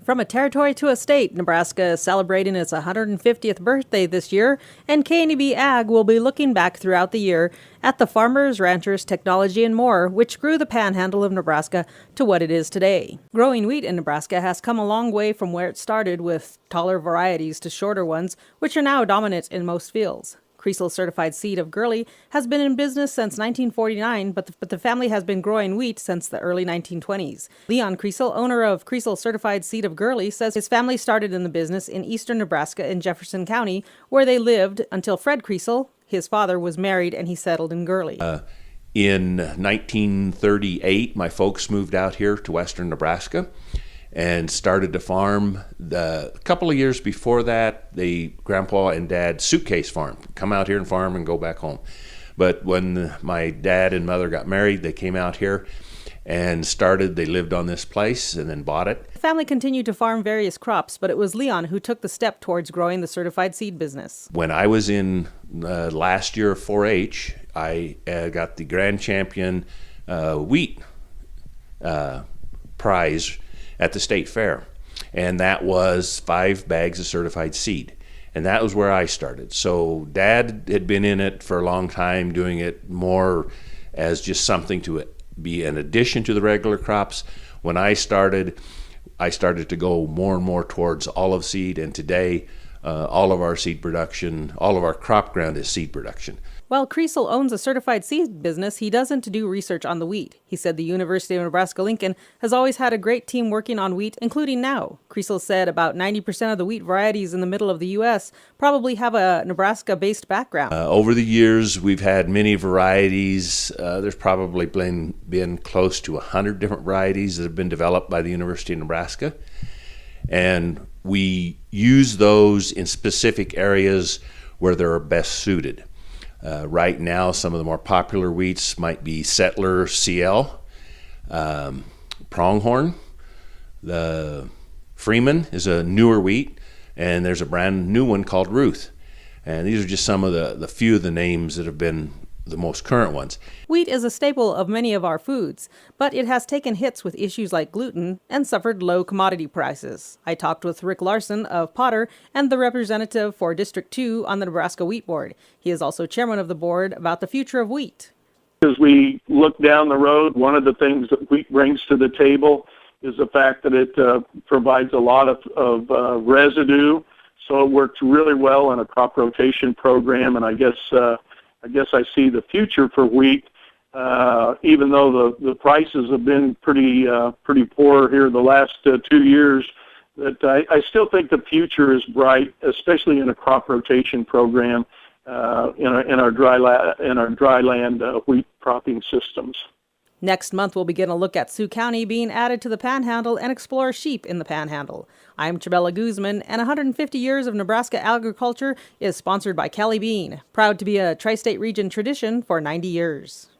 From a territory to a state, Nebraska is celebrating its 150th birthday this year, and K&B Ag will be looking back throughout the year at the farmers, ranchers, technology, and more, which grew the panhandle of Nebraska to what it is today. Growing wheat in Nebraska has come a long way from where it started with taller varieties to shorter ones, which are now dominant in most fields. Creasel certified seed of Gurley has been in business since 1949, but the family has been growing wheat since the early 1920s. Leon Creasel, owner of Creasel certified seed of Gurley, says his family started in the business in eastern Nebraska in Jefferson County, where they lived until Fred Creasel, his father, was married and he settled in Gurley. In 1938, my folks moved out here to western Nebraska and started to farm. A couple of years before that, the grandpa and dad suitcase farm, come out here and farm and go back home. But when my dad and mother got married, they came out here and they lived on this place and then bought it. The family continued to farm various crops, but it was Leon who took the step towards growing the certified seed business. When I was in last year of 4-H, I got the grand champion wheat prize at the state fair, and that was 5 bags of certified seed, and that was where I started. So Dad had been in it for a long time, doing it more as just something to be an addition to the regular crops. When I started to go more and more towards olive seed, and today all of our seed production, all of our crop ground is seed production. While Creasel owns a certified seed business, he doesn't do research on the wheat. He said the University of Nebraska-Lincoln has always had a great team working on wheat, including now. Creasel said about 90% of the wheat varieties in the middle of the U.S. probably have a Nebraska-based background. Over the years, we've had many varieties. There's probably been close to 100 different varieties that have been developed by the University of Nebraska. And we use those in specific areas where they're best suited. Right now, some of the more popular wheats might be Settler CL, Pronghorn. The Freeman is a newer wheat, and there's a brand new one called Ruth. And these are just some of the few of the names that have been the most current ones. Wheat is a staple of many of our foods, but it has taken hits with issues like gluten and suffered low commodity prices. I talked with Rick Larson of Potter and the representative for District 2 on the Nebraska Wheat Board. He is also chairman of the board about the future of wheat. As we look down the road, one of the things that wheat brings to the table is the fact that it provides a lot of residue, so it works really well in a crop rotation program, and I guess I see the future for wheat, even though the prices have been pretty poor here the last 2 years. That I still think the future is bright, especially in a crop rotation program in our dry land wheat cropping systems. Next month, we'll begin a look at Sioux County being added to the Panhandle and explore sheep in the Panhandle. I'm Chabela Guzman, and 150 Years of Nebraska Agriculture is sponsored by Kelly Bean, proud to be a tri-state region tradition for 90 years.